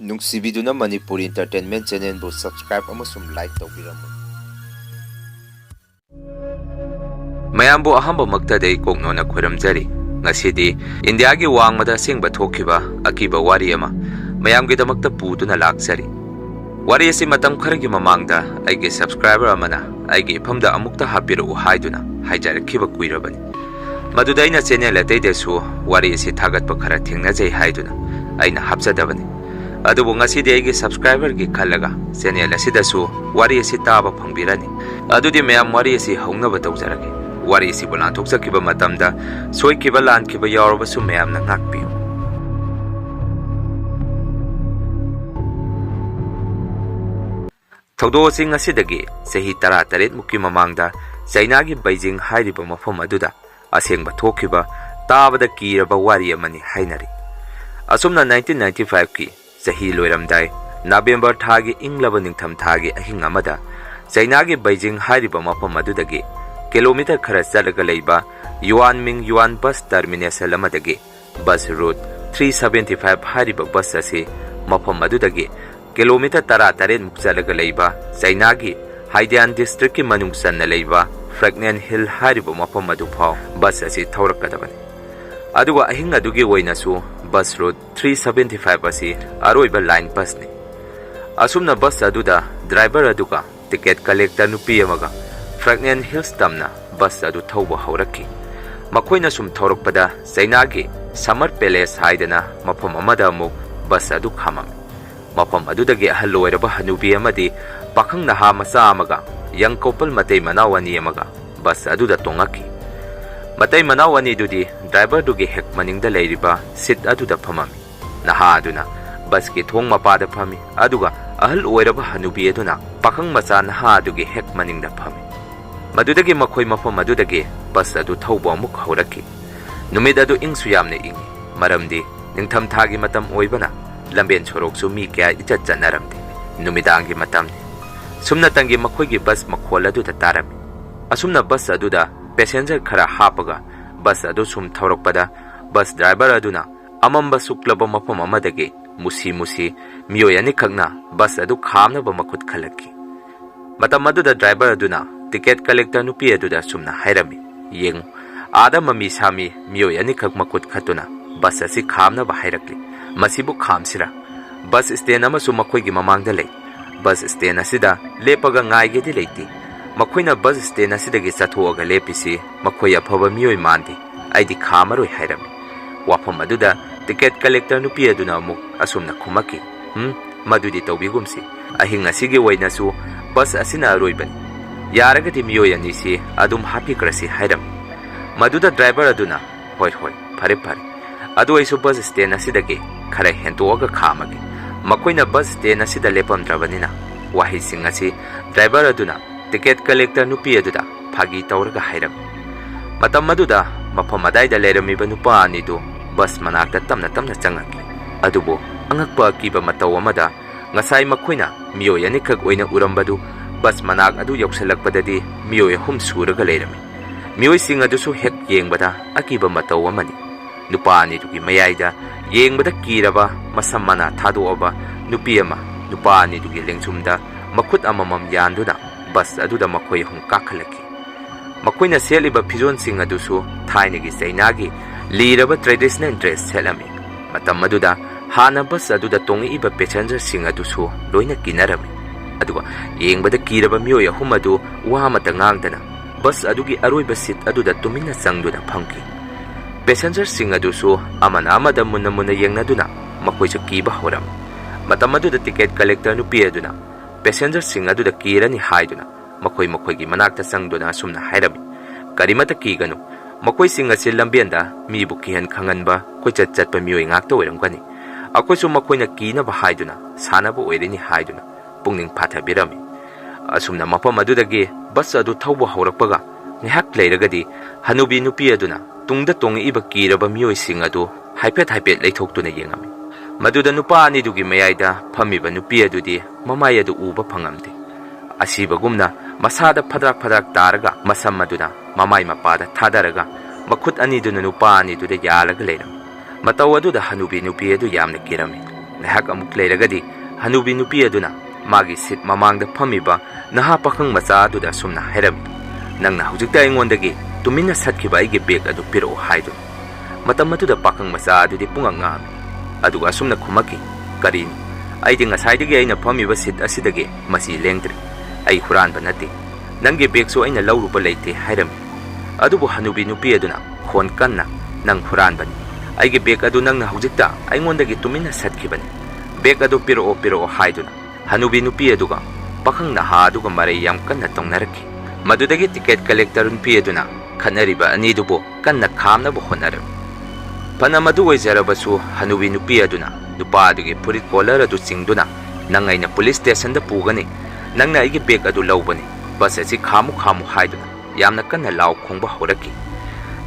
ꯅꯨꯡꯁꯤꯕꯤꯗꯨꯅ Manipur entertainment ꯆꯦꯅꯦꯜꯕꯨ subscribe ꯑꯃꯁꯨꯡ like ꯇꯧꯕꯤꯔꯝꯃꯨ꯫ ꯃꯌꯥꯝꯕꯨ ꯑꯍꯥꯟꯕꯃꯛꯇꯗ ꯀꯣꯛꯅꯣꯟꯅ ꯈꯨꯔꯨꯝꯖꯔꯤ꯫ ꯉꯁꯤꯗꯤ ꯏꯟꯗꯤꯌꯥꯒꯤ ꯋꯥꯡꯃꯗ ꯑꯁꯦꯡꯕ ꯊꯣꯛꯈꯤꯕ ꯑꯀꯤꯕ ꯋꯥꯔꯤ ꯑꯃ ꯃꯌꯥꯝꯒꯤꯗꯃꯛꯇ ꯄꯨꯗꯨꯅ ꯂꯥꯛꯆꯔꯤ꯫ ꯋꯥꯔꯤ ꯑꯁꯤ ꯃꯇꯝ ꯈꯔꯒꯤ ꯃꯃꯥꯡꯗ ꯑꯩꯒꯤ ꯁꯕꯁꯀ꯭ꯔꯥꯏꯕꯔ ꯑꯃꯅ ꯑꯩꯒꯤ ꯏꯐꯝꯗ ꯑꯃꯨꯛꯇ ꯍꯥꯞꯄꯤꯔꯛꯎ ꯍꯥꯏꯗꯨꯅ ꯍꯥꯏꯖꯔꯛꯈꯤꯕ ꯀꯨꯏꯔꯕꯅꯤ꯫ ꯃꯗꯨꯗ ꯑꯩꯅ ꯆꯦꯅꯦꯜ ꯑꯇꯩꯗꯁꯨ ꯋꯥꯔꯤ ꯑꯁꯤ ꯊꯥꯒꯠꯄ ꯈꯔ ꯊꯦꯡꯅꯖꯩ ꯍꯥꯏꯗꯨꯅ ꯑꯩꯅ ꯍꯥꯞꯆꯗꯕꯅꯤ꯫ ꯑꯗꯨꯕꯨ ꯉꯁꯤꯗꯤ ꯑꯩꯒꯤ ꯁꯕꯁꯀ꯭ꯔꯥꯏꯕꯔꯒꯤ ꯈꯜꯂꯒ ꯆꯦꯅꯦꯜ ꯑꯁꯤꯗꯁꯨ ꯋꯥꯔꯤ ꯑꯁꯤ ꯇꯥꯕ ꯐꯪꯕꯤꯔꯅꯤ꯫ ꯑꯗꯨꯗꯤ ꯃꯌꯥꯝ ꯋꯥꯔꯤ ꯑꯁꯤ ꯍꯧꯅꯕ ꯇꯧꯖꯔꯒꯦ꯫ ꯋꯥꯔꯤ ꯑꯁꯤꯕꯨ ꯂꯥꯟꯊꯣꯛꯆꯈꯤꯕ ꯃꯇꯝꯗ ꯁꯣꯏꯈꯤꯕ ꯂꯥꯟꯈꯤꯕ ꯌꯥꯎꯔꯕꯁꯨ ꯃꯌꯥꯝꯅ ꯉꯥꯛꯄꯤꯌꯨ꯫ ꯊꯧꯗꯣꯛ ꯑꯁꯤ ꯉꯁꯤꯗꯒꯤ ꯆꯍꯤ 18 ꯃꯃꯥꯡꯗ ꯆꯩꯅꯥꯒꯤ ꯕꯩꯖꯤꯡ ꯍꯥꯏꯔꯤꯕ ꯃꯐꯝ ꯑꯗꯨꯗ ꯑꯁꯦꯡꯕ ꯊꯣꯛꯈꯤꯕ ꯇꯥꯕꯗ ꯀꯤꯔꯕ ꯋꯥꯔꯤ ꯑꯃꯅꯤ ꯍꯥꯏꯅꯔꯤ꯫ ꯑꯁꯨꯝꯅ 1995ꯀꯤ ꯆꯍꯤ ꯂꯣꯏꯔꯝꯗꯥꯏ ꯅꯕꯦꯝꯕꯔ ꯊꯥꯒꯤ ꯏꯪꯂꯕ ꯅꯤꯡꯊꯝ ꯊꯥꯒꯤ ꯑꯍꯤꯡ ꯑꯃꯗ ꯆꯩꯅꯥꯒꯤ ꯕꯩꯖꯤꯡ ꯍꯥꯏꯔꯤꯕ ꯃꯐꯝ ꯑꯗꯨꯗꯒꯤ ꯀꯤꯂꯣꯃꯤꯇꯔ ꯈꯔ ꯆꯠꯂꯒ ꯂꯩꯕ ꯌꯨꯋꯥꯟꯃꯤꯡ ꯌꯨꯋꯥꯟ ꯕꯁ ꯇꯔꯃꯤꯅꯦꯁꯟ ꯑꯃꯗꯒꯤ ꯕꯁ ꯔꯨꯠ 375 ꯍꯥꯏꯔꯤꯕ ꯕꯁ ꯑꯁꯤ ꯃꯐꯝ ꯑꯗꯨꯗꯒꯤ ꯀꯤꯂꯣꯃꯤꯇꯔ 18 ꯆꯠꯂꯒ ꯂꯩꯕ ꯆꯩꯅꯥꯒꯤ ꯍꯥꯏꯗꯤꯌꯥꯟ ꯗꯤꯁꯇ꯭ꯔꯤꯛꯀꯤ ꯃꯅꯨꯡ ꯆꯟꯅ ꯂꯩꯕ ꯐ꯭ꯔꯦꯛꯅꯦꯟ ꯍꯤꯜ ꯍꯥꯏꯔꯤꯕ ꯃꯐꯝ ꯑꯗꯨ ꯐꯥꯎ ꯕꯁ ꯑꯁꯤ ꯊꯧꯔꯛꯀꯗꯕꯅꯤ꯫ ꯑꯗꯨꯒ ꯑꯍꯤꯡ ꯑꯗꯨꯒꯤ ꯑꯣꯏꯅꯁꯨ ꯕꯁ ꯔꯨꯠ 375 ꯑꯁꯤ ꯑꯔꯣꯏꯕ ꯂꯥꯏꯟ ꯕꯁꯅꯤ꯫ ꯑꯁꯨꯝꯅ ꯕꯁ ꯑꯗꯨꯗ ꯗ꯭ꯔꯥꯏꯚꯔ ꯑꯗꯨꯒ ꯇꯤꯀꯦꯠ ꯀꯂꯦꯛꯇꯔ ꯅꯨꯄꯤ ꯑꯃꯒ ꯐ꯭ꯔꯦꯛꯅꯦꯟ ꯍꯤꯜꯁ ꯇꯝꯅ ꯕꯁ ꯑꯗꯨ ꯊꯧꯕ ꯍꯧꯔꯛꯈꯤ꯫ ꯃꯈꯣꯏꯅ ꯁꯨꯝ ꯊꯧꯔꯛꯄꯗ ꯆꯩꯅꯥꯒꯤ ꯁꯝꯃꯔ ꯄꯦꯂꯦꯁ ꯍꯥꯏꯗꯅ ꯃꯐꯝ ꯑꯃꯗ ꯑꯃꯨꯛ ꯕꯁ ꯑꯗꯨ ꯈꯥꯝꯃꯝꯃꯤ꯫ ꯃꯐꯝ ꯑꯗꯨꯗꯒꯤ ꯑꯍꯜ ꯑꯣꯏꯔꯕ ꯍꯅꯨꯕꯤ ꯑꯃꯗꯤ ꯄꯥꯈꯪ ꯅꯍꯥ ꯃꯆꯥ ꯑꯃꯒ ꯌꯪ ꯀꯣꯄꯜ ꯃꯇꯩ ꯃꯅꯥꯎ ꯑꯅꯤ ꯑꯃꯒ ꯕꯁ ꯑꯗꯨꯗ ꯇꯣꯡꯉꯛꯈꯤ꯫ ꯃꯇꯩ ꯃꯅꯥꯎ ꯑꯅꯤꯗꯨꯗꯤ ꯗ꯭ꯔꯥꯏꯚꯔꯗꯨꯒꯤ ꯍꯦꯛ ꯃꯅꯤꯡꯗ ꯂꯩꯔꯤꯕ ꯁꯤꯠ ꯑꯗꯨꯗ ꯐꯝꯃꯝꯃꯤ꯫ ꯅꯍꯥ ꯑꯗꯨꯅ ꯕꯁꯀꯤ ꯊꯣꯡ ꯃꯄꯥꯗ ꯐꯝꯃꯤ, ꯑꯗꯨꯒ ꯑꯍꯜ ꯑꯣꯏꯔꯕ ꯍꯅꯨꯕꯤ ꯑꯗꯨꯅ ꯄꯥꯈꯪ ꯃꯆꯥ ꯅꯍꯥ ꯑꯗꯨꯒꯤ ꯍꯦꯛ ꯃꯅꯤꯡꯗ ꯐꯝꯃꯤ꯫ ꯃꯗꯨꯗꯒꯤ ꯃꯈꯣꯏ ꯃꯐꯝ ꯑꯗꯨꯗꯒꯤ ꯕꯁ ꯑꯗꯨ ꯊꯧꯕ ꯑꯃꯨꯛ ꯍꯧꯔꯛꯈꯤ꯫ ꯅꯨꯃꯤꯠ ꯑꯗꯨ ꯏꯪꯁꯨ ꯌꯥꯝꯅ ꯏꯪꯉꯤ, ꯃꯔꯝꯗꯤ ꯅꯤꯡꯊꯝ ꯊꯥꯒꯤ ꯃꯇꯝ ꯑꯣꯏꯕꯅ ꯂꯝꯕꯦꯟ ꯁꯣꯔꯣꯛꯁꯨ ꯃꯤ ꯀꯌꯥ ꯏꯆꯠ ꯆꯠꯅꯔꯝꯗꯦ꯫ ꯅꯨꯃꯤꯗꯥꯡꯒꯤ ꯃꯇꯝꯅꯤ꯫ ꯁꯨꯝꯅꯇꯪꯒꯤ ꯃꯈꯣꯏꯒꯤ ꯕꯁ ꯃꯈꯣꯜ ꯑꯗꯨꯗ ꯇꯥꯔꯝꯃꯤ꯫ ꯑꯁꯨꯝꯅ ꯕꯁ ꯑꯗꯨꯗ ꯄꯦꯁꯦꯟꯖꯔ ꯈꯔ ꯍꯥꯞꯄꯒ ꯕꯁ ꯑꯗꯨ ꯁꯨꯝ ꯊꯧꯔꯛꯄꯗ ꯕꯁ ꯗ꯭ꯔꯥꯏꯚꯔ ꯑꯗꯨꯅ ꯑꯃꯝꯕ ꯁꯨꯛꯂꯕ ꯃꯐꯝ ꯑꯃꯗꯒꯤ ꯃꯨꯁꯤ ꯃꯤꯑꯣꯏ ꯑꯅꯤꯈꯛꯅ ꯕꯁ ꯑꯗꯨ ꯈꯥꯝꯅꯕ ꯃꯈꯨꯠ ꯈꯜꯂꯛꯈꯤ꯫ ꯃꯇꯝ ꯑꯗꯨꯗ ꯗ꯭ꯔꯥꯏꯚꯔ ꯑꯗꯨꯅ ꯇꯤꯀꯦꯠ ꯀꯂꯦꯛꯇꯔ ꯅꯨꯄꯤ ꯑꯗꯨꯗ ꯁꯨꯝꯅ ꯍꯥꯏꯔꯝꯃꯤ, "ꯌꯦꯡꯉꯨ, ꯑꯥꯗ ꯃꯃꯤ ꯁꯥꯃꯤ ꯃꯤꯑꯣꯏ ꯑꯅꯤꯈꯛ ꯃꯈꯨꯠ ꯈꯠꯇꯨꯅ ꯕꯁ ꯑꯁꯤ ꯈꯥꯝꯅꯕ ꯍꯥꯏꯔꯛꯂꯤ꯫ ꯃꯁꯤꯕꯨ ꯈꯥꯝꯁꯤꯔꯥ? ꯕꯁ ꯁ꯭ꯇꯦꯟ ꯑꯃꯁꯨ ꯃꯈꯣꯏꯒꯤ ꯃꯃꯥꯡꯗ ꯂꯩ꯫ ꯕꯁ ꯁ꯭ꯇꯦꯟ ꯑꯁꯤꯗ ꯂꯦꯞꯄꯒ ꯉꯥꯏꯒꯦꯗꯤ ꯂꯩꯇꯦ꯫ ꯃꯈꯣꯏꯅ ꯕꯁ ꯁ꯭ꯇꯦꯟ ꯑꯁꯤꯗꯒꯤ ꯆꯠꯊꯣꯛꯑꯒ ꯂꯦꯞꯄꯤꯁꯤ ꯃꯈꯣꯏ ꯑꯐꯕ ꯃꯤꯑꯣꯏ ꯃꯥꯟꯗꯦ꯫ ꯑꯩꯗꯤ ꯈꯥꯝꯃꯔꯣꯏ" ꯍꯥꯏꯔꯝꯃꯤ꯫ ꯋꯥꯐꯝ ꯑꯗꯨꯗ ꯇꯤꯀꯦꯠ ꯀꯂꯦꯛꯇꯔ ꯅꯨꯄꯤ ꯑꯗꯨꯅ ꯑꯃꯨꯛ ꯑꯁꯨꯝꯅ ꯈꯨꯝꯃꯛꯈꯤ, "ꯃꯗꯨꯗꯤ ꯇꯧꯕꯤꯒꯨꯝꯁꯤ꯫ ꯑꯍꯤꯡ ꯑꯁꯤꯒꯤ ꯑꯣꯏꯅꯁꯨ ꯕꯁ ꯑꯁꯤꯅ ꯑꯔꯣꯏꯕꯅꯤ꯫ ꯌꯥꯔꯒꯗꯤ ꯃꯤꯑꯣꯏ ꯑꯅꯤꯁꯤ ꯑꯗꯨꯝ ꯍꯥꯞꯄꯤꯈ꯭ꯔꯁꯤ" ꯍꯥꯏꯔꯝꯃꯤ꯫ ꯃꯗꯨꯗ ꯗ꯭ꯔꯥꯏꯚꯔ ꯑꯗꯨꯅ, "ꯍꯣꯏ, ꯐꯔꯦ. ꯑꯗꯨ ꯑꯩꯁꯨ ꯕꯁ ꯁ꯭ꯇꯦꯟ ꯑꯁꯤꯗꯒꯤ ꯈꯔ ꯍꯦꯟꯇꯣꯛꯑꯒ ꯈꯥꯝꯃꯒꯦ꯫ ꯃꯈꯣꯏꯅ ꯕꯁ ꯁ꯭ꯇꯦꯟ ꯑꯁꯤꯗ ꯂꯦꯞꯄꯝꯗ꯭ꯔꯕꯅꯤꯅ ꯋꯥꯍꯩꯁꯤꯡ ꯑꯁꯤ ꯗ꯭ꯔꯥꯏꯚꯔ ꯑꯗꯨꯅ ꯇꯤꯀꯦꯠ ꯀꯂꯦꯛꯇꯔ ꯅꯨꯄꯤ ꯑꯗꯨꯗ ꯐꯥꯒꯤ ꯇꯧꯔꯒ ꯍꯥꯏꯔꯝꯃꯤ꯫ ꯃꯇꯝ ꯑꯗꯨꯗ ꯃꯐꯝ ꯑꯗꯥꯏꯗ ꯂꯩꯔꯝꯃꯤꯕ ꯅꯨꯄꯥ ꯑꯅꯤꯗꯨ ꯕꯁ ꯃꯅꯥꯛꯇ ꯇꯞꯅ ꯆꯪꯉꯛꯈꯤ꯫ ꯑꯗꯨꯕꯨ ꯑꯉꯛꯄ ꯑꯀꯤꯕ ꯃꯇꯧ ꯑꯃꯗ ꯉꯁꯥꯏ ꯃꯈꯣꯏꯅ ꯃꯤꯑꯣꯏ ꯑꯅꯤꯈꯛ ꯑꯣꯏꯅ ꯎꯔꯝꯕꯗꯨ ꯕꯁ ꯃꯅꯥꯛ ꯑꯗꯨ ꯌꯧꯁꯤꯜꯂꯛꯄꯗꯗꯤ ꯃꯤꯑꯣꯏ 3 ꯁꯨꯔꯒ ꯂꯩꯔꯝꯃꯤ꯫ ꯃꯤꯑꯣꯏꯁꯤꯡ ꯑꯗꯨꯁꯨ ꯍꯦꯛ ꯌꯦꯡꯕꯗ ꯑꯀꯤꯕ ꯃꯇꯧ ꯑꯃꯅꯤ꯫ ꯅꯨꯄꯥ ꯑꯅꯤꯗꯨꯒꯤ ꯃꯌꯥꯏꯗ ꯌꯦꯡꯕꯗ ꯀꯤꯔꯕ ꯃꯁꯝ ꯃꯅꯥ ꯊꯥꯗꯣꯛꯑꯕ ꯅꯨꯄꯤ ꯑꯃ ꯅꯨꯄꯥ ꯑꯅꯤꯗꯨꯒꯤ ꯂꯦꯡꯖꯨꯝꯗ ꯃꯈꯨꯠ ꯑꯃꯃꯝ ꯌꯥꯟꯗꯨꯅ ꯕꯁ ꯑꯗꯨꯗ ꯃꯈꯣꯏ 4 ꯀꯥꯈꯠꯂꯛꯈꯤ꯫ ꯃꯈꯣꯏꯅ ꯁꯦꯠꯂꯤꯕ ꯐꯤꯖꯣꯜꯁꯤꯡ ꯑꯗꯨꯁꯨ ꯊꯥꯏꯅꯒꯤ ꯆꯩꯅꯥꯒꯤ ꯂꯤꯔꯕ ꯇ꯭ꯔꯦꯗꯤꯁꯅꯦꯜ ꯗ꯭ꯔꯦꯁ ꯁꯦꯠꯂꯝꯃꯤ꯫ ꯃꯇꯝ ꯑꯗꯨꯗ ꯍꯥꯟꯅ ꯕꯁ ꯑꯗꯨꯗ ꯇꯣꯡꯉꯛꯏꯕ ꯄꯦꯁꯦꯟꯖꯔꯁꯤꯡ ꯑꯗꯨꯁꯨ ꯂꯣꯏꯅ ꯀꯤꯅꯔꯝꯃꯤ꯫ ꯑꯗꯨꯒ ꯌꯦꯡꯕꯗ ꯀꯤꯔꯕ ꯃꯤꯑꯣꯏ 3 ꯑꯗꯨ ꯋꯥ ꯑꯃꯠꯇ ꯉꯥꯡꯗꯅ ꯕꯁ ꯑꯗꯨꯒꯤ ꯑꯔꯣꯏꯕ ꯁꯤꯠ ꯑꯗꯨꯗ ꯇꯨꯃꯤꯟꯅ ꯆꯪꯗꯨꯅ ꯐꯝꯈꯤ꯫ ꯄꯦꯁꯦꯟꯖꯔꯁꯤꯡ ꯑꯗꯨꯁꯨ ꯑꯃꯅ ꯑꯃꯗ ꯃꯨꯟꯅ ꯌꯦꯡꯅꯗꯨꯅ ꯃꯈꯣꯏꯁꯨ ꯀꯤꯕ ꯍꯧꯔꯝꯃꯤ꯫ ꯃꯇꯝ ꯑꯗꯨꯗ ꯇꯤꯀꯦꯠ ꯀꯂꯦꯛꯇꯔ ꯅꯨꯄꯤ ꯑꯗꯨꯅ ꯄꯦꯁꯦꯟꯖꯔꯁꯤꯡ ꯑꯗꯨꯗ ꯀꯤꯔꯅꯤ ꯍꯥꯏꯗꯨꯅ ꯃꯈꯣꯏꯒꯤ ꯃꯅꯥꯛꯇ ꯆꯪꯗꯨꯅ ꯑꯁꯨꯝꯅ ꯍꯥꯏꯔꯝꯃꯤ, "ꯀꯔꯤꯃꯠꯇ ꯀꯤꯒꯅꯨ. ꯃꯈꯣꯏꯁꯤꯡ ꯑꯁꯤ ꯂꯝꯕꯦꯟꯗ ꯃꯤꯕꯨ ꯀꯤꯍꯟ ꯈꯪꯍꯟꯕ ꯀꯣꯏꯆꯠ ꯆꯠꯄ ꯃꯤꯑꯣꯏ ꯉꯥꯛꯇ ꯑꯣꯏꯔꯝꯒꯅꯤ꯫ ꯑꯩꯈꯣꯏꯁꯨ ꯃꯈꯣꯏꯅ ꯀꯤꯅꯕ ꯍꯥꯏꯗꯨꯅ ꯁꯥꯟꯅꯕ ꯑꯣꯏꯔꯤꯅꯤ" ꯍꯥꯏꯗꯨꯅ ꯄꯨꯛꯅꯤꯡ ꯐꯥꯊꯕꯤꯔꯝꯃꯤ꯫ ꯑꯁꯨꯝꯅ ꯃꯐꯝ ꯑꯗꯨꯗꯒꯤ ꯕꯁ ꯑꯗꯨ ꯊꯧꯕ ꯍꯧꯔꯛꯄꯒ ꯉꯥꯏꯍꯥꯛ ꯂꯩꯔꯒꯗꯤ ꯍꯅꯨꯕꯤ ꯅꯨꯄꯤ ꯑꯗꯨꯅ ꯇꯨꯡꯗ ꯇꯣꯡꯉꯛꯏꯕ ꯀꯤꯔꯕ ꯃꯤꯑꯣꯏꯁꯤꯡ ꯑꯗꯨ ꯍꯥꯏꯐꯦꯠ ꯂꯩꯊꯣꯛꯇꯨꯅ ꯌꯦꯡꯉꯝꯃꯤ꯫ ꯃꯗꯨꯗ ꯅꯨꯄꯥ ꯑꯅꯤꯗꯨꯒꯤ ꯃꯌꯥꯏꯗ ꯐꯝꯃꯤꯕ ꯅꯨꯄꯤ ꯑꯗꯨꯗꯤ ꯃꯃꯥꯏ ꯑꯗꯨ ꯎꯕ ꯐꯪꯉꯝꯗꯦ꯫ ꯑꯁꯤꯕꯒꯨꯝꯅ ꯃꯁꯥꯗ ꯐꯗ꯭ꯔꯥꯛ ꯇꯥꯔꯒ ꯃꯁꯝ ꯑꯗꯨꯅ ꯃꯃꯥꯏ ꯃꯄꯥꯗ ꯊꯥꯗꯔꯒ ꯃꯈꯨꯠ ꯑꯅꯤꯗꯨꯅ ꯅꯨꯄꯥ ꯑꯅꯤꯗꯨꯗ ꯌꯥꯜꯂꯒ ꯂꯩꯔꯝꯃꯤ꯫ ꯃꯇꯧ ꯑꯗꯨꯗ ꯍꯅꯨꯕꯤ ꯅꯨꯄꯤ ꯑꯗꯨ ꯌꯥꯝꯅ ꯀꯤꯔꯝꯃꯤ꯫ ꯉꯥꯏꯍꯥꯛ ꯑꯃꯨꯛ ꯂꯩꯔꯒꯗꯤ ꯍꯅꯨꯕꯤ ꯅꯨꯄꯤ ꯑꯗꯨꯅ ꯃꯥꯒꯤ ꯁꯤꯠ ꯃꯃꯥꯡꯗ ꯐꯝꯃꯤꯕ ꯅꯍꯥ ꯄꯥꯈꯪ ꯃꯆꯥ ꯑꯗꯨꯗ ꯑꯁꯨꯝꯅ ꯍꯥꯏꯔꯝꯃꯤ, ꯅꯪꯅ ꯍꯧꯖꯤꯛꯇ ꯑꯩꯉꯣꯟꯗꯒꯤ ꯇꯨꯃꯤꯟꯅ ꯁꯠꯈꯤꯕ ꯑꯩꯒꯤ ꯕꯦꯒ ꯑꯗꯨ ꯄꯤꯔꯛꯎ ꯍꯥꯏꯗꯨꯅ꯫ ꯃꯇꯝ ꯑꯗꯨꯗ ꯄꯥꯈꯪ ꯃꯆꯥ ꯑꯗꯨꯗꯤ ꯄꯨꯡꯉꯛ ꯉꯛꯑꯝꯃꯤ, ꯑꯗꯨꯒ ꯑꯁꯨꯝꯅ ꯈꯨꯝꯃꯛꯈꯤ, ꯀꯔꯤꯅꯣ, ꯑꯩꯗꯤ ꯉꯁꯥꯏꯗꯒꯤ ꯑꯩꯅ ꯐꯝꯃꯤꯕ ꯁꯤꯠ ꯑꯁꯤꯗꯒꯤ ꯃꯁꯤ ꯂꯦꯡꯗ꯭ꯔꯤ, ꯑꯩ ꯍꯨꯔꯥꯟꯕ ꯅꯠꯇꯦ, ꯅꯪꯒꯤ ꯕꯦꯒꯁꯨ ꯑꯩꯅ ꯂꯧꯔꯨꯕ ꯂꯩꯇꯦ ꯍꯥꯏꯔꯝꯃꯤ꯫ ꯑꯗꯨꯕꯨ ꯍꯅꯨꯕꯤ ꯅꯨꯄꯤ ꯑꯗꯨꯅ ꯈꯣꯟ ꯀꯟꯅ, ꯅꯪ ꯍꯨꯔꯥꯟꯕꯅꯤ, ꯑꯩꯒꯤ ꯕꯦꯒ ꯑꯗꯨ ꯅꯪꯅ ꯍꯧꯖꯤꯛꯇ ꯑꯩꯉꯣꯟꯗꯒꯤ ꯇꯨꯃꯤꯟꯅ ꯁꯠꯈꯤꯕꯅꯤ, ꯕꯦꯒ ꯑꯗꯨ ꯄꯤꯔꯛꯑꯣ ꯄꯤꯔꯛꯑꯣ ꯍꯥꯏꯗꯨꯅ ꯍꯅꯨꯕꯤ ꯅꯨꯄꯤ ꯑꯗꯨꯒ ꯄꯥꯈꯪ ꯅꯍꯥ ꯑꯗꯨꯒ ꯃꯔꯩ ꯌꯥꯝ ꯀꯟꯅ ꯇꯧꯅꯔꯛꯈꯤ꯫ ꯃꯗꯨꯗꯒꯤ ꯇꯤꯀꯦꯠ ꯀꯂꯦꯛꯇꯔ ꯅꯨꯄꯤ ꯑꯗꯨꯅ ꯈꯠꯅꯔꯤꯕ ꯑꯅꯤꯗꯨꯕꯨ ꯀꯟꯅ ꯈꯥꯝꯅꯕ ꯍꯣꯠꯅꯔꯝꯃꯤ꯫ ꯐꯅ ꯃꯗꯨ ꯑꯣꯏꯖꯔꯕꯁꯨ ꯍꯅꯨꯕꯤ ꯅꯨꯄꯤ ꯑꯗꯨꯅ ꯅꯨꯄꯥ ꯑꯗꯨꯒꯤ ꯐꯨꯔꯤꯠ ꯀꯣꯂꯔ ꯑꯗꯨ ꯆꯤꯡꯗꯨꯅ, ꯅꯪ ꯑꯩꯅ ꯄꯨꯂꯤꯁ ꯁ꯭ꯇꯦꯁꯟꯗ ꯄꯨꯒꯅꯤ, ꯅꯪꯅ ꯑꯩꯒꯤ ꯕꯦꯒ ꯑꯗꯨ ꯂꯧꯕꯅꯤ, ꯕꯁ ꯑꯁꯤ ꯈꯥꯝꯃꯨ ꯈꯥꯝꯃꯨ ꯍꯥꯏꯗꯨꯅ ꯌꯥꯝꯅ ꯀꯟꯅ ꯂꯥꯎ ꯈꯣꯡꯕ ꯍꯧꯔꯛꯈꯤ꯫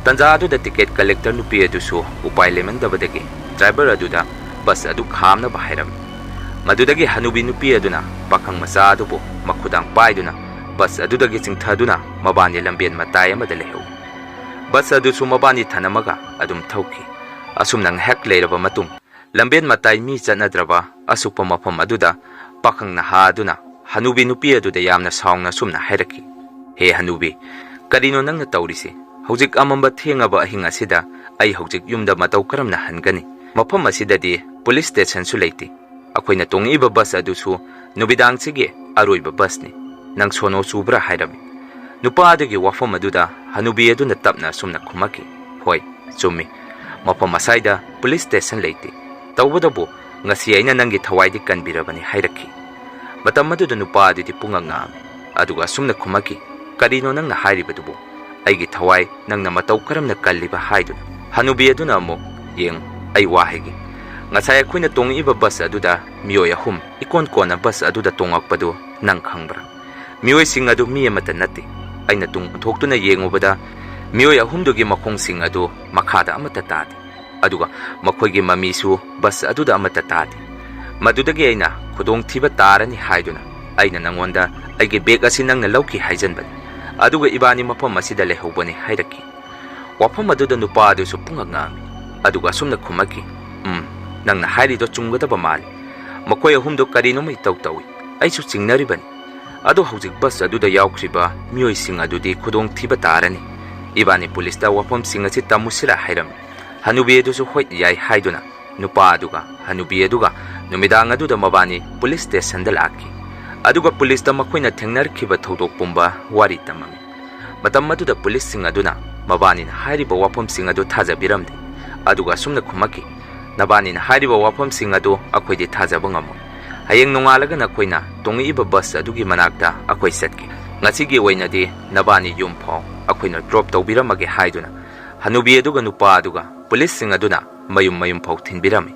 ꯇꯟꯖꯥ ꯑꯗꯨꯗ ꯇꯤꯀꯦꯠ ꯀꯂꯦꯛꯇꯔ ꯅꯨꯄꯤ ꯑꯗꯨꯁꯨ ꯎꯄꯥꯏ ꯂꯩꯃꯟꯗꯕꯗꯒꯤ ꯗ꯭ꯔꯥꯏꯚꯔ ꯑꯗꯨꯗ ꯕꯁ ꯑꯗꯨ ꯈꯥꯝꯅꯕ ꯍꯥꯏꯔꯝꯃꯤ꯫ ꯃꯗꯨꯗꯒꯤ ꯍꯅꯨꯕꯤ ꯅꯨꯄꯤ ꯑꯗꯨꯅ ꯄꯥꯈꯪ ꯃꯆꯥ ꯑꯗꯨꯕꯨ ꯃꯈꯨꯗꯥꯡ ꯄꯥꯏꯗꯨꯅ ꯕꯁ ꯑꯗꯨꯗꯒꯤ ꯆꯤꯡꯊꯗꯨꯅ ꯃꯕꯥꯅꯤ ꯂꯝꯕꯦꯟ ꯃꯇꯥꯏ ꯑꯃꯗ ꯂꯩꯍꯧꯏ꯫ ꯕꯁ ꯑꯗꯨꯁꯨ ꯃꯕꯥꯅꯤ ꯊꯅꯝꯃꯒ ꯑꯗꯨꯝ ꯊꯧꯈꯤ꯫ ꯑꯁꯨꯝꯅ ꯉꯥꯏꯍꯥꯛ ꯂꯩꯔꯕ ꯃꯇꯨꯡ ꯂꯝꯕꯦꯟ ꯃꯇꯥꯏ ꯃꯤ ꯆꯠꯅꯗ꯭ꯔꯕ ꯑꯁꯨꯛꯄ ꯃꯐꯝ ꯑꯗꯨꯗ ꯄꯥꯈꯪ ꯅꯍꯥ ꯑꯗꯨꯅ ꯍꯅꯨꯕꯤ ꯅꯨꯄꯤ ꯑꯗꯨꯗ ꯌꯥꯝꯅ ꯁꯥꯎꯅ ꯑꯁꯨꯝꯅ ꯍꯥꯏꯔꯛꯈꯤ, ꯍꯦ ꯍꯅꯨꯕꯤ, ꯀꯔꯤꯅꯣ ꯅꯪꯅ ꯇꯧꯔꯤꯁꯤ? ꯍꯧꯖꯤꯛ ꯑꯃꯝꯕ ꯊꯦꯡꯉꯕ ꯑꯍꯤꯡ ꯑꯁꯤꯗ ꯑꯩ ꯍꯧꯖꯤꯛ ꯌꯨꯝꯗ ꯃꯇꯧ ꯀꯔꯝꯅ ꯍꯟꯒꯅꯤ? ꯃꯐꯝ ꯑꯁꯤꯗꯗꯤ ꯄꯨꯂꯤꯁ ꯁ꯭ꯇꯦꯁꯟꯁꯨ ꯂꯩꯇꯦ, ꯑꯩꯈꯣꯏꯅ ꯇꯣꯡꯉꯛꯏꯕ ꯕꯁ ꯑꯗꯨꯁꯨ ꯅꯨꯃꯤꯗꯥꯡꯁꯤꯒꯤ ꯑꯔꯣꯏꯕ ꯕꯁꯅꯤ, ꯅꯪ ꯁꯣꯅꯣ ꯆꯨꯕ꯭ꯔꯥ ꯍꯥꯏꯔꯝꯃꯤ꯫ ꯅꯨꯄꯥ ꯑꯗꯨꯒꯤ ꯋꯥꯐꯝ ꯑꯗꯨꯗ ꯍꯅꯨꯕꯤ ꯑꯗꯨꯅ ꯇꯞꯅ ꯑꯁꯨꯝꯅ ꯈꯨꯝꯃꯛꯈꯤ, ꯍꯣꯏ ꯆꯨꯝꯃꯤ, ꯃꯐꯝ ꯑꯁꯥꯏꯗ ꯄꯨꯂꯤꯁ ꯁ꯭ꯇꯦꯁꯟ ꯂꯩꯇꯦ, ꯇꯧꯕꯇꯕꯨ ꯉꯁꯤ ꯑꯩꯅ ꯅꯪꯒꯤ ꯊꯋꯥꯏꯗꯤ ꯀꯟꯕꯤꯔꯕꯅꯤ ꯍꯥꯏꯔꯛꯈꯤ꯫ ꯃꯇꯝ ꯑꯗꯨꯗ ꯅꯨꯄꯥ ꯑꯗꯨꯗꯤ ꯄꯨꯡꯉꯛ ꯉꯛꯑꯝꯃꯤ, ꯑꯗꯨꯒ ꯑꯁꯨꯝꯅ ꯈꯨꯝꯃꯛꯈꯤ, ꯀꯔꯤꯅꯣ ꯅꯪꯅ ꯍꯥꯏꯔꯤꯕꯗꯨꯕꯨ? ꯑꯩꯒꯤ ꯊꯋꯥꯏ ꯅꯪꯅ ꯃꯇꯧ ꯀꯔꯝꯅ ꯀꯜꯂꯤꯕ ꯍꯥꯏꯗꯨꯅ꯫ ꯍꯅꯨꯕꯤ ꯑꯗꯨꯅ ꯑꯃꯨꯛ, ꯌꯦꯡꯉꯨ, ꯑꯩ ꯋꯥ ꯍꯥꯏꯒꯦ, ꯉꯁꯥꯏ ꯑꯩꯈꯣꯏꯅ ꯇꯣꯡꯉꯛꯏꯕ ꯕꯁ ꯑꯗꯨꯗ ꯃꯤꯑꯣꯏ 3 ꯏꯀꯣꯟ ꯀꯣꯟꯅ ꯕꯁ ꯑꯗꯨꯗ ꯇꯣꯡꯉꯛꯄꯗꯨ ꯅꯪ ꯈꯪꯕ꯭ꯔꯥ? ꯃꯤꯑꯣꯏꯁꯤꯡ ꯑꯗꯨ ꯃꯤ ꯑꯃꯠꯇ ꯅꯠꯇꯦ, ꯑꯩꯅ ꯇꯨꯡ ꯑꯣꯟꯊꯣꯛꯇꯨꯅ ꯌꯦꯡꯉꯨꯕꯗ ꯃꯤꯑꯣꯏ 3ꯗꯨꯒꯤ ꯃꯈꯣꯡꯁꯤꯡ ꯑꯗꯨ ꯃꯈꯥꯗ ꯑꯃꯠꯇ ꯇꯥꯗꯦ, ꯑꯗꯨꯒ ꯃꯈꯣꯏꯒꯤ ꯃꯃꯤꯁꯨ ꯕꯁ ꯑꯗꯨꯗ ꯑꯃꯠꯇ ꯇꯥꯗꯦ꯫ ꯃꯗꯨꯗꯒꯤ ꯑꯩꯅ ꯈꯨꯗꯣꯡꯊꯤꯕ ꯇꯥꯔꯅꯤ ꯍꯥꯏꯗꯨꯅ ꯑꯩꯅ ꯅꯪꯉꯣꯟꯗ ꯑꯩꯒꯤ ꯕꯦꯒ ꯑꯁꯤ ꯅꯪꯅ ꯂꯧꯈꯤ ꯍꯥꯏꯖꯟꯕꯅꯤ, ꯑꯗꯨꯒ ꯏꯕꯥꯅꯤ ꯃꯐꯝ ꯑꯁꯤꯗ ꯂꯩꯍꯧꯕꯅꯤ ꯍꯥꯏꯔꯛꯈꯤ꯫ ꯋꯥꯐꯝ ꯑꯗꯨꯗ ꯅꯨꯄꯥ ꯑꯗꯨꯁꯨ ꯄꯨꯡꯉꯛ ꯉꯛꯑꯝꯃꯤ, ꯑꯗꯨꯒ ꯑꯁꯨꯝꯅ ꯈꯨꯝꯃꯛꯈꯤ, ꯅꯪꯅ ꯍꯥꯏꯔꯤꯗꯣ ꯆꯨꯝꯒꯗꯕ ꯃꯥꯜꯂꯤ, ꯃꯈꯣꯏ 3ꯗꯣ ꯀꯔꯤꯅꯣꯃ ꯏꯇꯧ ꯇꯧꯏ, ꯑꯩꯁꯨ ꯆꯤꯡꯅꯔꯤꯕꯅꯤ, ꯑꯗꯣ ꯍꯧꯖꯤꯛ ꯕꯁ ꯑꯗꯨꯗ ꯌꯥꯎꯈ꯭ꯔꯤꯕ ꯃꯤꯑꯣꯏꯁꯤꯡ ꯑꯗꯨꯗꯤ ꯈꯨꯗꯣꯡꯊꯤꯕ ꯇꯥꯔꯅꯤ, ꯏꯕꯥꯅꯤ ꯄꯨꯂꯤꯁꯇ ꯋꯥꯐꯝꯁꯤꯡ ꯑꯁꯤ ꯇꯝꯃꯨꯁꯤꯔꯥ ꯍꯥꯏꯔꯝꯃꯤ꯫ ꯍꯅꯨꯕꯤ ꯑꯗꯨꯁꯨ ꯍꯣꯏ ꯌꯥꯏ ꯍꯥꯏꯗꯨꯅ ꯅꯨꯄꯥ ꯑꯗꯨꯒ ꯍꯅꯨꯕꯤ ꯑꯗꯨꯒ ꯅꯨꯃꯤꯗꯥꯡ ꯑꯗꯨꯗ ꯃꯕꯥꯅꯤ ꯄꯨꯂꯤꯁ ꯁ꯭ꯇꯦꯁꯟꯗ ꯂꯥꯛꯈꯤ, ꯑꯗꯨꯒ ꯄꯨꯂꯤꯁꯇ ꯃꯈꯣꯏꯅ ꯊꯦꯡꯅꯔꯛꯈꯤꯕ ꯊꯧꯗꯣꯛ ꯄꯨꯝꯕ ꯋꯥꯔꯤ ꯇꯝꯃꯝꯃꯤ꯫ ꯃꯇꯝ ꯑꯗꯨꯗ ꯄꯨꯂꯤꯁꯁꯤꯡ ꯑꯗꯨꯅ ꯃꯕꯥꯅꯤꯅ ꯍꯥꯏꯔꯤꯕ ꯋꯥꯐꯝꯁꯤꯡ ꯑꯗꯨ ꯊꯥꯖꯕꯤꯔꯝꯗꯦ, ꯑꯗꯨꯒ ꯑꯁꯨꯝꯅ ꯈꯨꯝꯃꯛꯈꯤ, ꯅꯕꯥꯅꯤꯅ ꯍꯥꯏꯔꯤꯕ ꯋꯥꯐꯝꯁꯤꯡ ꯑꯗꯨ ꯑꯩꯈꯣꯏꯗꯤ ꯊꯥꯖꯕ ꯉꯝꯃꯣꯏ, ꯍꯌꯦꯡ ꯅꯣꯡꯉꯥꯜꯂꯒ ꯅꯈꯣꯏꯅ ꯇꯣꯡꯉꯛꯏꯕ ꯕꯁ ꯑꯗꯨꯒꯤ ꯃꯅꯥꯛꯇ ꯑꯩꯈꯣꯏ ꯆꯠꯀꯦ, ꯉꯁꯤꯒꯤ ꯑꯣꯏꯅꯗꯤ ꯅꯕꯥꯅꯤ ꯌꯨꯝ ꯐꯥꯎ ꯑꯩꯈꯣꯏꯅ ꯗ꯭ꯔꯣꯞ ꯇꯧꯕꯤꯔꯝꯃꯒꯦ ꯍꯥꯏꯗꯨꯅ ꯍꯅꯨꯕꯤ ꯑꯗꯨꯒ ꯅꯨꯄꯥ ꯑꯗꯨꯒ ꯄꯨꯂꯤꯁꯁꯤꯡ ꯑꯗꯨꯅ ꯃꯌꯨꯝ ꯐꯥꯎ ꯊꯤꯟꯕꯤꯔꯝꯃꯤ꯫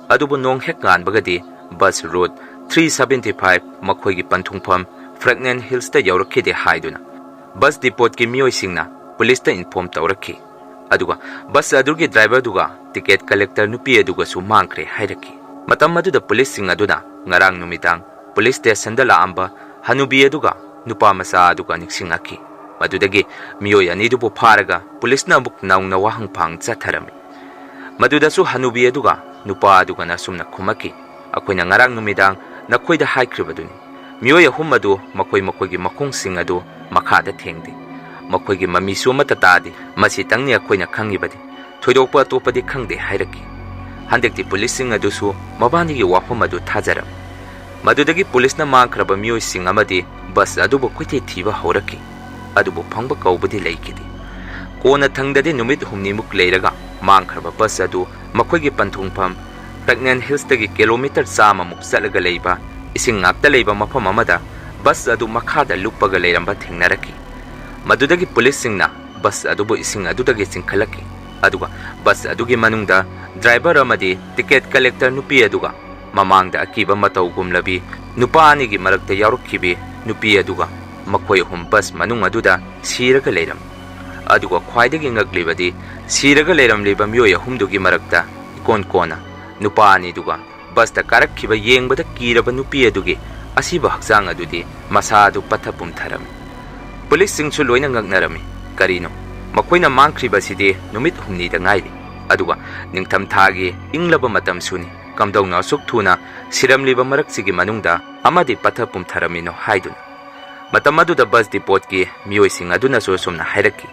ꯑꯗꯨꯕꯨ ꯅꯣꯡ ꯍꯦꯛ ꯉꯥꯟꯕꯒꯗꯤ ꯕꯁ ꯔꯨꯠ 375 ꯃꯈꯣꯏꯒꯤ ꯄꯟꯊꯨꯡꯐꯝ ꯐ꯭ꯔꯦꯛꯅꯦꯟ ꯍꯤꯜꯁꯇ ꯌꯧꯔꯛꯈꯤꯗꯦ ꯍꯥꯏꯗꯨꯅ ꯕꯁ ꯗꯤꯄꯣꯠꯀꯤ ꯃꯤꯑꯣꯏꯁꯤꯡꯅ ꯄꯨꯂꯤꯁꯇ ꯏꯟꯐꯣꯔꯝ ꯇꯧꯔꯛꯈꯤ, ꯑꯗꯨꯒ ꯕꯁ ꯑꯗꯨꯒꯤ ꯗ꯭ꯔꯥꯏꯚꯔꯗꯨꯒ ꯇꯤꯀꯦꯠ ꯀꯂꯦꯛꯇꯔ ꯅꯨꯄꯤ ꯑꯗꯨꯒꯁꯨ ꯃꯥꯡꯈ꯭ꯔꯦ ꯍꯥꯏꯔꯛꯈꯤ꯫ ꯃꯇꯝ ꯑꯗꯨꯗ ꯄꯨꯂꯤꯁꯁꯤꯡ ꯑꯗꯨꯅ ꯉꯔꯥꯡ ꯅꯨꯃꯤꯗꯥꯡ ꯄꯨꯂꯤꯁ ꯁ꯭ꯇꯦꯁꯟꯗ ꯂꯥꯛꯑꯝꯕ ꯍꯅꯨꯕꯤ ꯑꯗꯨꯒ ꯅꯨꯄꯥ ꯃꯆꯥ ꯑꯗꯨꯒ ꯅꯤꯡꯁꯤꯡꯉꯛꯈꯤ, ꯃꯗꯨꯗꯒꯤ ꯃꯤꯑꯣꯏ ꯑꯅꯤꯗꯨꯕꯨ ꯐꯥꯔꯒ ꯄꯨꯂꯤꯁꯅ ꯑꯃꯨꯛ ꯅꯧꯅ ꯋꯥꯍꯪ-ꯐꯥꯡ ꯆꯠꯊꯔꯝꯃꯤ꯫ ꯃꯗꯨꯗꯁꯨ ꯍꯅꯨꯕꯤ ꯑꯗꯨꯒ ꯅꯨꯄꯥ ꯑꯗꯨꯒꯅ ꯑꯁꯨꯝꯅ ꯈꯨꯝꯃꯛꯈꯤ, ꯑꯩꯈꯣꯏꯅ ꯉꯔꯥꯡ ꯅꯨꯃꯤꯗꯥꯡ ꯅꯈꯣꯏꯗ ꯍꯥꯏꯈ꯭ꯔꯤꯕꯗꯨꯅꯤ, ꯃꯤꯑꯣꯏ 3 ꯑꯗꯨ ꯃꯈꯣꯏꯒꯤ ꯃꯈꯣꯡꯁꯤꯡ ꯑꯗꯨ ꯃꯈꯥꯗ ꯊꯦꯡꯗꯦ, ꯃꯈꯣꯏꯒꯤ ꯃꯃꯤꯁꯨ ꯑꯃꯠꯇ ꯇꯥꯗꯦ, ꯃꯁꯤꯇꯪꯅꯤ ꯑꯩꯈꯣꯏꯅ ꯈꯪꯉꯤꯕꯗꯤ, ꯊꯣꯏꯗꯣꯛꯄ ꯑꯇꯣꯞꯄꯗꯤ ꯈꯪꯗꯦ ꯍꯥꯏꯔꯛꯈꯤ꯫ ꯍꯟꯗꯛꯇꯤ ꯄꯨꯂꯤꯁꯁꯤꯡ ꯑꯗꯨꯁꯨ ꯃꯕꯥꯅꯤꯒꯤ ꯋꯥꯐꯝ ꯑꯗꯨ ꯊꯥꯖꯔꯝꯃꯤ꯫ ꯃꯗꯨꯗꯒꯤ ꯄꯨꯂꯤꯁꯅ ꯃꯥꯡꯈ꯭ꯔꯕ ꯃꯤꯑꯣꯏꯁꯤꯡ ꯑꯃꯗꯤ ꯕꯁ ꯑꯗꯨꯕꯨ ꯀꯣꯏꯊꯤ ꯊꯤꯕ ꯍꯧꯔꯛꯈꯤ, ꯑꯗꯨꯕꯨ ꯐꯪꯕ ꯀꯧꯕꯗꯤ ꯂꯩꯈꯤꯗꯦ꯫ ꯀꯣꯟꯅ ꯊꯪꯗꯗꯤ ꯅꯨꯃꯤꯠ 8ꯅꯤꯃꯨꯛ ꯂꯩꯔꯒ ꯃꯥꯡꯈ꯭ꯔꯕ ꯕꯁ ꯑꯗꯨ ꯃꯈꯣꯏꯒꯤ ꯄꯟꯊꯨꯡꯐꯝ ꯐ꯭ꯔꯦꯛꯅꯦꯟ ꯍꯤꯜꯁꯇꯒꯤ ꯀꯤꯂꯣꯃꯤꯇꯔ 100ꯃꯨꯛ ꯆꯠꯂꯒ ꯂꯩꯕ ꯏꯁꯤꯡ ꯉꯥꯛꯇ ꯂꯩꯕ ꯃꯐꯝ ꯑꯃꯗ ꯕꯁ ꯑꯗꯨ ꯃꯈꯥꯗ ꯂꯨꯞꯄꯒ ꯂꯩꯔꯝꯕ ꯊꯦꯡꯅꯔꯛꯈꯤ꯫ ꯃꯗꯨꯗꯒꯤ ꯄꯨꯂꯤꯁꯁꯤꯡꯅ ꯕꯁ ꯑꯗꯨꯕꯨ ꯏꯁꯤꯡ ꯑꯗꯨꯗꯒꯤ ꯆꯤꯡꯈꯠꯂꯛꯈꯤ, ꯑꯗꯨꯒ ꯕꯁ ꯑꯗꯨꯒꯤ ꯃꯅꯨꯡꯗ ꯗ꯭ꯔꯥꯏꯚꯔ ꯑꯃꯗꯤ ꯇꯤꯀꯦꯠ ꯀꯂꯦꯛꯇꯔ ꯅꯨꯄꯤ ꯑꯗꯨꯒ ꯃꯃꯥꯡꯗ ꯑꯀꯤꯕ ꯃꯇꯧꯒꯨꯝꯂꯕꯤ ꯅꯨꯄꯥ ꯑꯅꯤꯒꯤ ꯃꯔꯛꯇ ꯌꯥꯎꯔꯛꯈꯤꯕꯤ ꯅꯨꯄꯤ ꯑꯗꯨꯒ ꯃꯈꯣꯏ 3 ꯕꯁ ꯃꯅꯨꯡ ꯑꯗꯨꯗ ꯁꯤꯔꯒ ꯂꯩꯔꯝꯃꯤ, ꯑꯗꯨꯒ ꯈ꯭ꯋꯥꯏꯗꯒꯤ ꯉꯛꯂꯤꯕꯗꯤ ꯁꯤꯔꯒ ꯂꯩꯔꯝꯂꯤꯕ ꯃꯤꯑꯣꯏ 3ꯗꯨꯒꯤ ꯃꯔꯛꯇ ꯏꯀꯣꯟ ꯀꯣꯟꯅ ꯅꯨꯄꯥ ꯑꯅꯤꯗꯨꯒ ꯕꯁꯇ ꯀꯥꯔꯛꯈꯤꯕ ꯌꯦꯡꯕꯗ ꯀꯤꯔꯕ ꯅꯨꯄꯤ ꯑꯗꯨꯒꯤ ꯑꯁꯤꯕ ꯍꯛꯆꯥꯡ ꯑꯗꯨꯗꯤ ꯃꯁꯥ ꯑꯗꯨ ꯄꯠꯊ ꯄꯨꯝꯊꯔꯝꯃꯤ꯫ ꯄꯨꯂꯤꯁꯁꯤꯡꯁꯨ ꯂꯣꯏꯅ ꯉꯛꯅꯔꯝꯃꯤ, ꯀꯔꯤꯅꯣ, ꯃꯈꯣꯏꯅ ꯃꯥꯡꯈ꯭ꯔꯤꯕꯁꯤꯗꯤ ꯅꯨꯃꯤꯠ 8ꯅꯤꯗ ꯉꯥꯏꯔꯤ, ꯑꯗꯨꯒ ꯅꯤꯡꯊꯝꯊꯥꯒꯤ ꯏꯪꯂꯕ ꯃꯇꯝꯁꯨꯅꯤ, कमदौना असुक थुना सिरमलिबा मरक्सिगी मनुंगदा अमदि पथ पुमथरमिनो हाइदुना मतम अदुदा बस डिपोट की मियोइसिंग अदुनासु सुमना हाइरक्की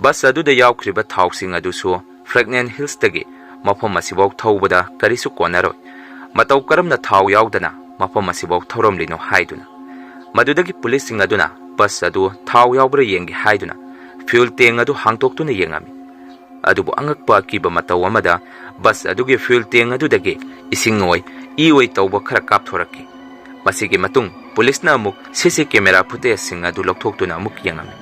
बस अदुदा यावख्रिबा थाउसिंग अदुसु फ्रेगनेंट हिल्स तगी मफम असिबौ थौबदा करिसु कोनरोय मतौ करमना थाउ यावदना मफम असिबौ थौरमलिनो हाइदुना मदुदगी पुलिसिंग अदुना बस अदु थाउ यावब्रा येंगी हाइदुना फ्यूल टेंग अदु हांगतोक्तुना येंगामी अदुबु अंगकपा अकीबा मतौ अमदा बस अदुगी फ्यूल टेंग अदुदगी इसिंगोय इओय तौबा खरा कापथोरक्की मसिगी मतुंग पुलिसना अमुक सीसी कैमेरा फुटेज सिंग अदु लौथोक्तुना अमुक येंगामी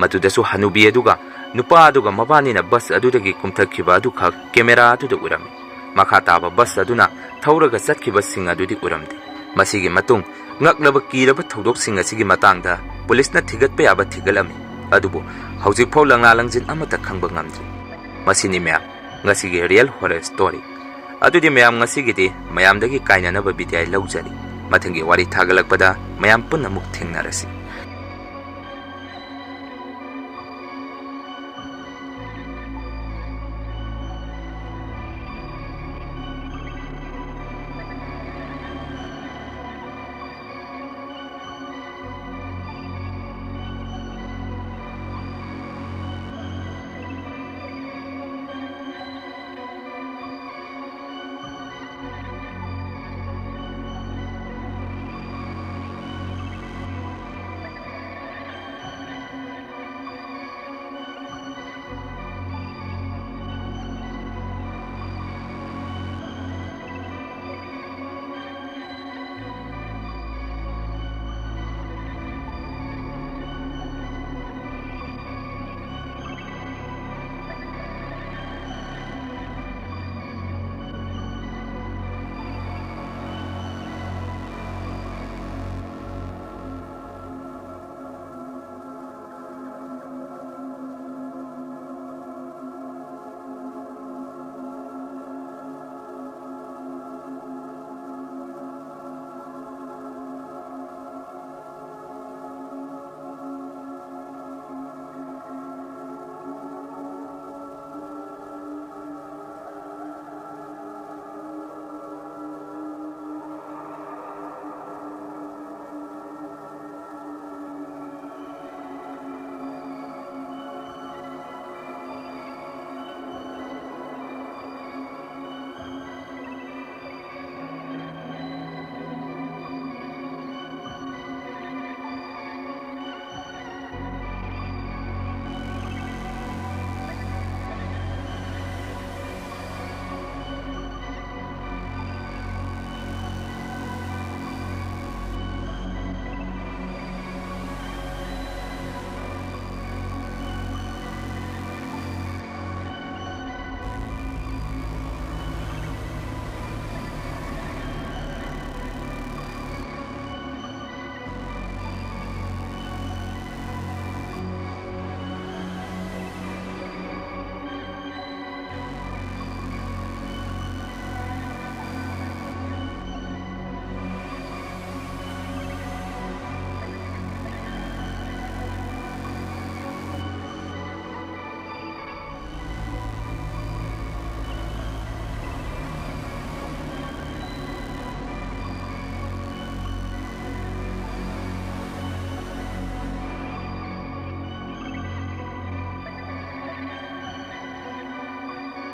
मदुदसु हनुबी अदुगा नुपा अदुगा मबानीना बस अदुदगी कुमथखिबा अदु खक कैमेरा अदुदा उरमी मखा ताबा बस अदुना थौरगा चटखिबा सिंग अदुदी उरमदे मसिगी मतुंग ngaknaba kiraba thaudoksing asigi matangda pulisna thigatpa yaba thigalami adubu haujiphau langla langjin amata khangba ngamdri masini mya ngasigi real horror story adudi mayam ngasigidi mayamdagi kainanaba bidai laujari mathangi wari thagalakpada mayam punna muk thengnarasi